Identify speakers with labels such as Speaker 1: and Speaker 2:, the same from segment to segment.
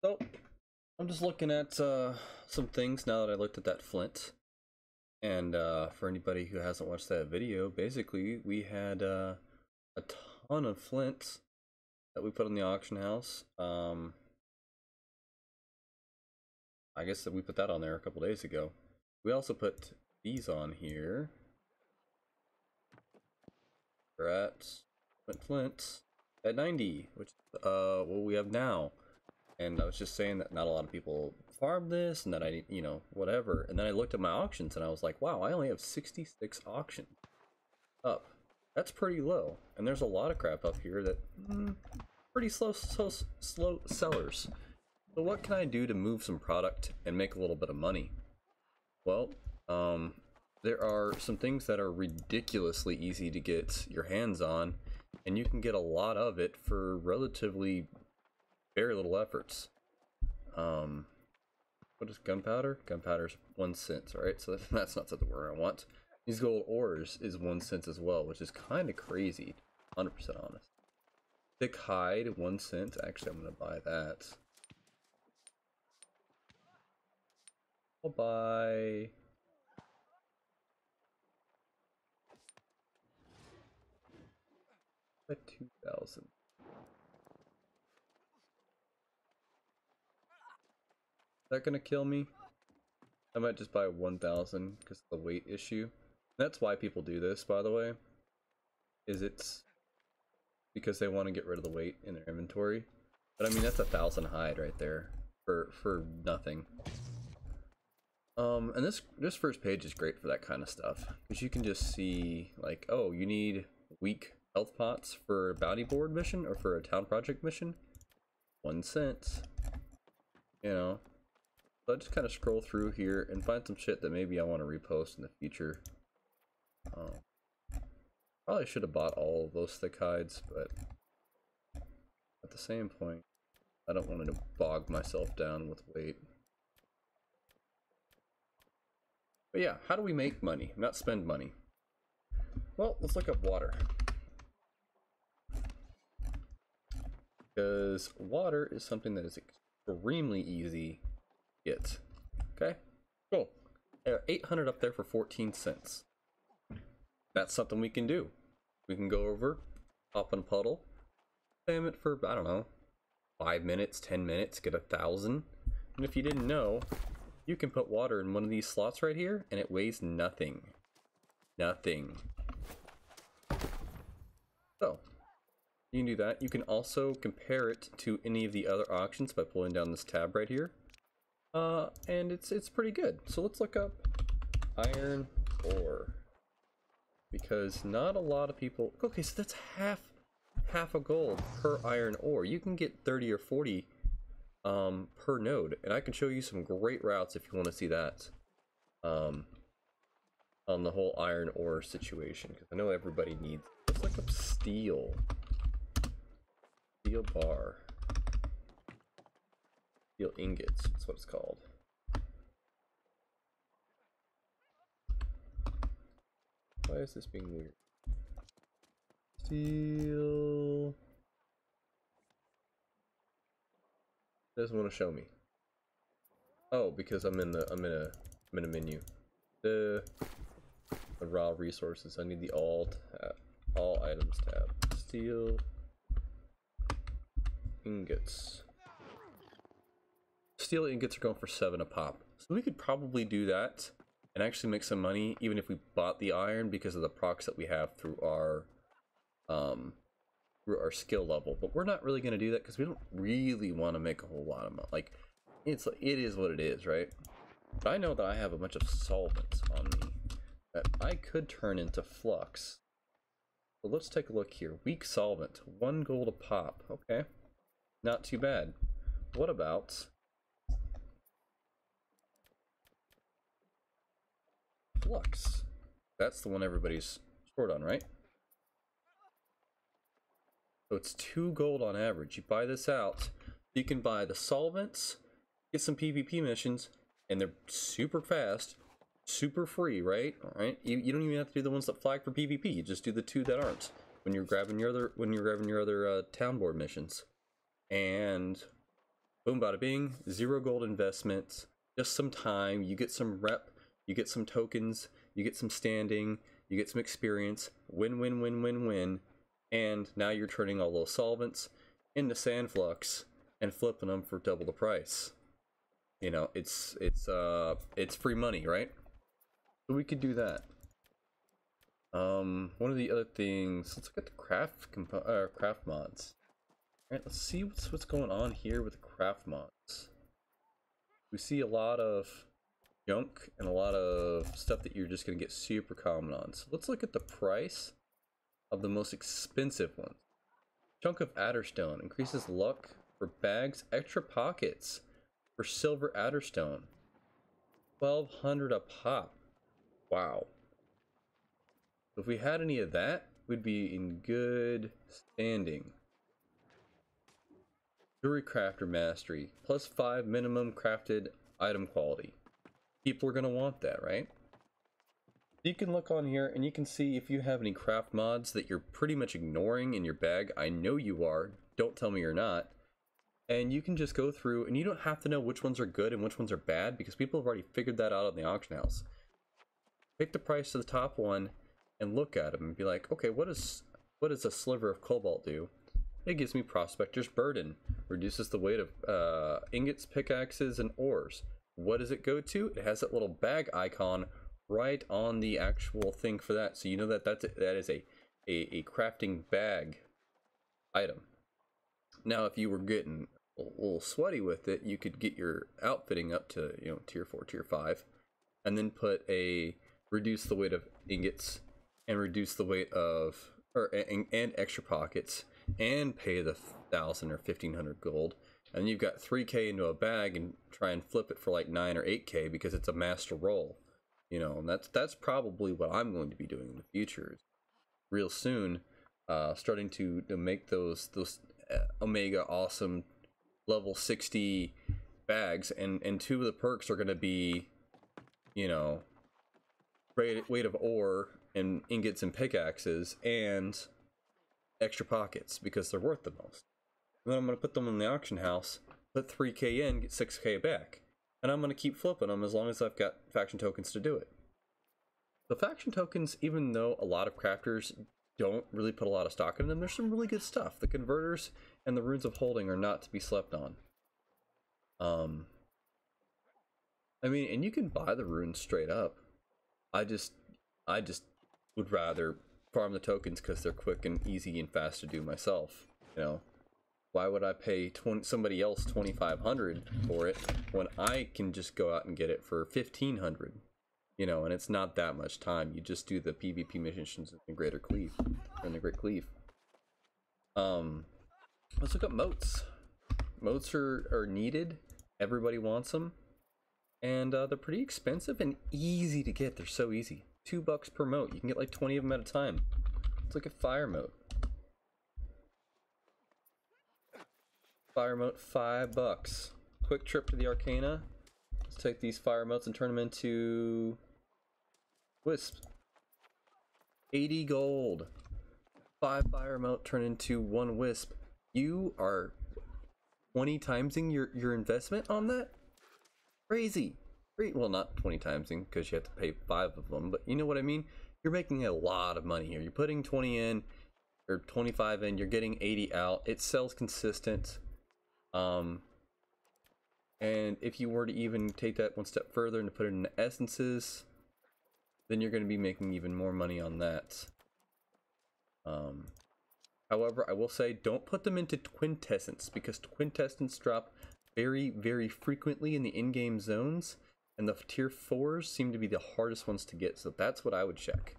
Speaker 1: So, I'm just looking at some things now that I looked at that flint. And for anybody who hasn't watched that video, basically we had a ton of flints that we put in the auction house. I guess that we put that on there a couple days ago. We also put these on here. We're at flint at 90, which what we have now. And I was just saying that not a lot of people farm this, and that I, whatever. And then I looked at my auctions, and I was like, wow, I only have 66 auctions up. That's pretty low. And there's a lot of crap up here that pretty slow sellers. So what can I do to move some product and make a little bit of money? Well, there are some things that are ridiculously easy to get your hands on, and you can get a lot of it for relatively very little efforts. What is gunpowder? Gunpowder's 1 cent, alright? So that's not something we're gonna want. These gold ores is 1 cent as well, which is kind of crazy, 100% honest. Thick hide, 1 cent. Actually, I'm gonna buy that. I'll buy... Buy 2,000. Is that gonna kill me? I might just buy 1,000 because of the weight issue. That's why people do this, by the way. It's because they want to get rid of the weight in their inventory. But I mean, that's 1,000 hide right there for nothing. And this first page is great for that kind of stuff, because you can just see, like, oh, you need weak health pots for a bounty board mission or for a town project mission. 1 cent. So I just kind of scroll through here and find some shit that maybe I want to repost in the future. Probably should have bought all of those thick hides, but at the same point, I don't want to bog myself down with weight. But yeah, how do we make money, not spend money? Well, let's look up water. Because water is something that is extremely easy to get. Okay, cool. 800 up there for 14 cents. That's something we can do. We can go over, hop in a puddle, spam it for, I don't know, 5 minutes, 10 minutes, get 1,000. And if you didn't know, you can put water in one of these slots right here, and it weighs nothing. Nothing. So, you can do that. You can also compare it to any of the other auctions by pulling down this tab right here. And it's pretty good. So let's look up iron ore. Because not a lot of people... Okay, so that's half a gold per iron ore. You can get 30 or 40 per node, and I can show you some great routes if you want to see that on the whole iron ore situation, because I know everybody needs. Let's look up steel bar, steel ingots, that's what it's called. Why is this being weird? Steel. Doesn't want to show me. Oh, because I'm in a menu. The raw resources. I need the all items tab. Steel ingots. Steel ingots are going for 7 a pop. So we could probably do that and actually make some money even if we bought the iron, because of the procs that we have through our skill level. But we're not really going to do that because we don't really want to make a whole lot of money. Like, it is what it is, right? But I know that I have a bunch of solvents on me that I could turn into flux. So let's take a look here. Weak solvent, 1 gold a pop. Okay, not too bad. What about flux? That's the one everybody's short on, right? So it's 2 gold on average. You buy this out, you can buy the solvents, get some PvP missions, and they're super fast, super free, right? All right. You don't even have to do the ones that flag for PvP. You just do the 2 that aren't when you're grabbing your other town board missions. And Boom, bada bing, 0 gold investments, just some time, you get some rep, you get some tokens, you get some standing, you get some experience, win, win, win, win, win, and now you're turning all those solvents into Sandflux and flipping them for double the price. You know, it's free money, right? So we could do that. One of the other things, let's look at the craft mods. All right, let's see what's going on here with the craft mods. We see a lot of junk and a lot of stuff that you're just gonna get super common on. So let's look at the price of the most expensive ones. Chunk of Adderstone increases luck for bags, extra pockets for silver Adderstone. 1,200 a pop. Wow. If we had any of that, we'd be in good standing. Jewelry Crafter Mastery, +5 minimum crafted item quality. People are going to want that, right? You can look on here and you can see if you have any craft mods that you're pretty much ignoring in your bag. I know you are. Don't tell me you're not. And you can just go through, and you don't have to know which ones are good and which ones are bad, because people have already figured that out on the auction house. Pick the price of the top one and look at them and be like, okay, what does a sliver of cobalt do? It gives me Prospector's Burden. Reduces the weight of ingots, pickaxes, and ores. What does it go to? It has that little bag icon right on the actual thing for that. So you know that that is a crafting bag item. Now, if you were getting a little sweaty with it, you could get your outfitting up to, you know, tier 4, tier 5, and then put a reduce the weight of ingots and reduce the weight of and extra pockets and pay the 1,000 or 1,500 gold, and you've got 3k into a bag and try and flip it for like 9 or 8k because it's a master roll, you know. And that's probably what I'm going to be doing in the future, real soon, starting to make those Omega awesome level 60 bags, and 2 of the perks are going to be, you know, weight of ore and ingots and pickaxes and extra pockets, because they're worth the most. And then I'm going to put them in the auction house, put 3k in, get 6k back, and I'm going to keep flipping them as long as I've got faction tokens to do it. The faction tokens, even though a lot of crafters don't really put a lot of stock in them, there's some really good stuff. The converters and the runes of holding are not to be slept on. I mean, and you can buy the runes straight up. I just would rather farm the tokens because they're quick and easy and fast to do myself. You know, why would I pay somebody else 2,500 for it when I can just go out and get it for 1,500? You know, and it's not that much time. You just do the PvP missions in the Greater Cleave, or in the Great Cleave. Let's look up moats. Moats are needed. Everybody wants them, and they're pretty expensive and easy to get. They're so easy. $2 per moat. You can get like 20 of them at a time. Let's look at fire moat. Fire moat, $5. Quick trip to the Arcana. Let's take these fire moats and turn them into wisps. 80 gold. 5 fire moat turn into 1 wisp. You are 20 timesing your investment on that? Crazy. Well, not 20 timesing because you have to pay 5 of them, but you know what I mean? You're making a lot of money here. You're putting 20 in or 25 in, you're getting 80 out. It sells consistent. And if you were to even take that one step further and to put it into essences, then you're going to be making even more money on that. However, I will say don't put them into quintessence, because quintessence drop very, very frequently in the in-game zones, and the tier 4s seem to be the hardest ones to get, so that's what I would check.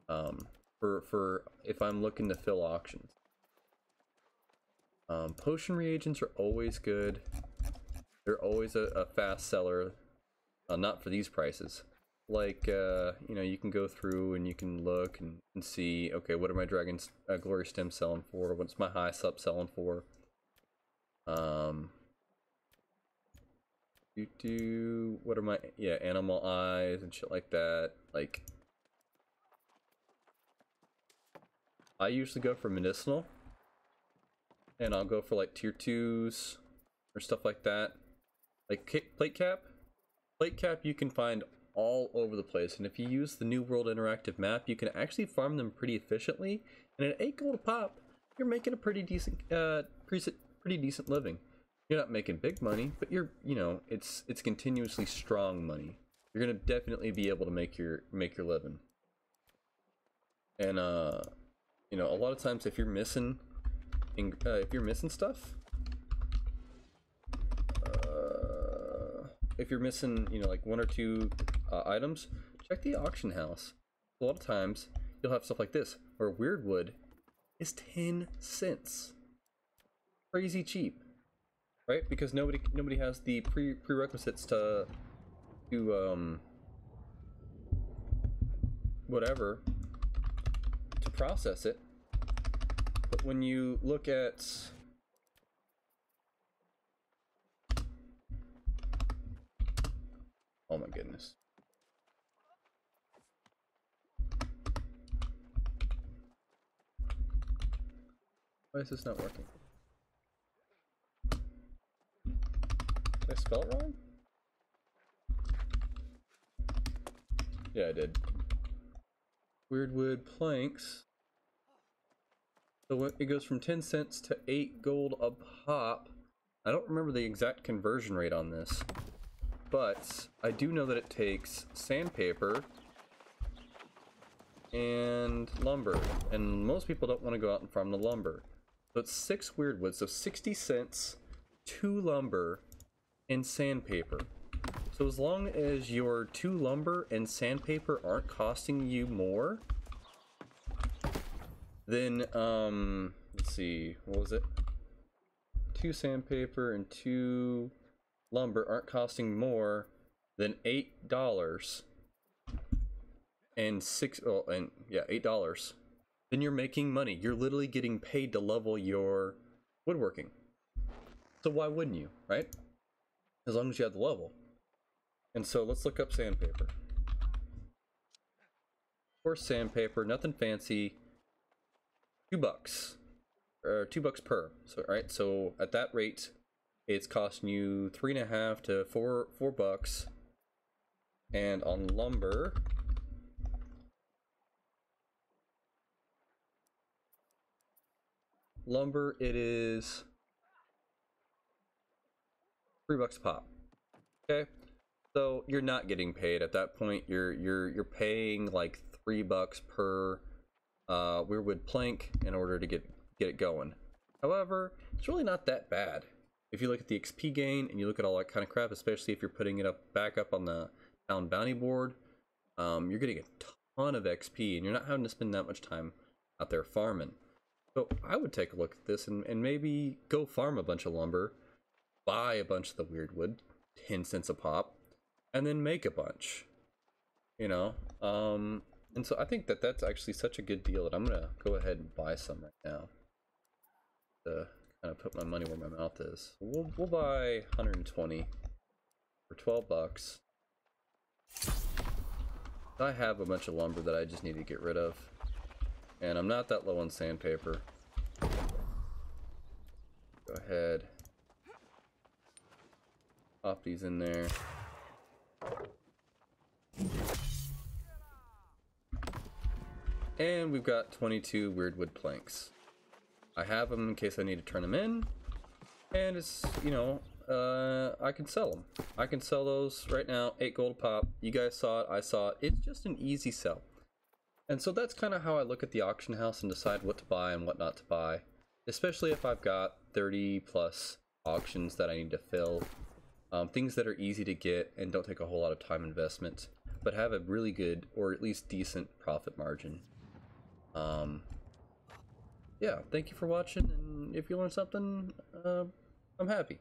Speaker 1: For if I'm looking to fill auctions. Potion reagents are always good. They're always a fast seller. Not for these prices. Like, you know, you can go through and you can look and see, okay, what are my Dragon's Glory Stem selling for? What's my High Sup selling for? What are my, animal eyes and shit like that. Like, I usually go for medicinal, and I'll go for like tier 2s, or stuff like that. Like plate cap. Plate cap you can find all over the place, and if you use the New World Interactive map, you can actually farm them pretty efficiently. And at 8 gold a pop, you're making a pretty decent living. You're not making big money, but you're, you know, it's continuously strong money. You're gonna definitely be able to make your living. And you know, a lot of times if you're missing stuff, if you're missing, you know, like 1 or 2 items, check the auction house. A lot of times you'll have stuff like this where Weirdwood is 10 cents. Crazy cheap, right? Because nobody has the prerequisites to whatever to process it. But when you look at oh my goodness. Why is this not working? Did I spell it wrong? Yeah, I did. Weirdwood planks. So it goes from 10 cents to 8 gold a pop. I don't remember the exact conversion rate on this, but I do know that it takes sandpaper and lumber, and most people don't want to go out and farm the lumber. So it's 6 Weirdwood, so 60 cents, 2 lumber, and sandpaper. So as long as your 2 lumber and sandpaper aren't costing you more, then let's see, what was it? 2 sandpaper and 2 lumber aren't costing more than $8 and $8. Then you're making money. You're literally getting paid to level your woodworking. So why wouldn't you, right? As long as you have the level. And so let's look up sandpaper. Of course, sandpaper, nothing fancy. $2 or $2 per. So right, so at that rate, it's costing you $3.50 to $4 bucks. And on lumber, it is $3 a pop. Okay, so you're not getting paid at that point. You're paying like $3 per Weirdwood plank in order to get it going. However, it's really not that bad if you look at the XP gain and you look at all that kind of crap, especially if you're putting it back up on the town bounty board. You're getting a ton of XP and you're not having to spend that much time out there farming. So I would take a look at this and maybe go farm a bunch of lumber, buy a bunch of the Weirdwood, 10 cents a pop, and then make a bunch, you know. And so I think that that's actually such a good deal that I'm gonna go ahead and buy some right now to kind of put my money where my mouth is. We'll buy 120 for 12 bucks. I have a bunch of lumber that I just need to get rid of, and I'm not that low on sandpaper. Go ahead, pop these in there. And we've got 22 Weirdwood planks. I have them in case I need to turn them in, and it's, you know, I can sell them. I can sell those right now, 8 gold a pop. You guys saw it, I saw it. It's just an easy sell. And so that's kind of how I look at the auction house and decide what to buy and what not to buy, especially if I've got 30 plus auctions that I need to fill. Things that are easy to get and don't take a whole lot of time investment, but have a really good or at least decent profit margin. Yeah, thank you for watching, and if you learned something, I'm happy.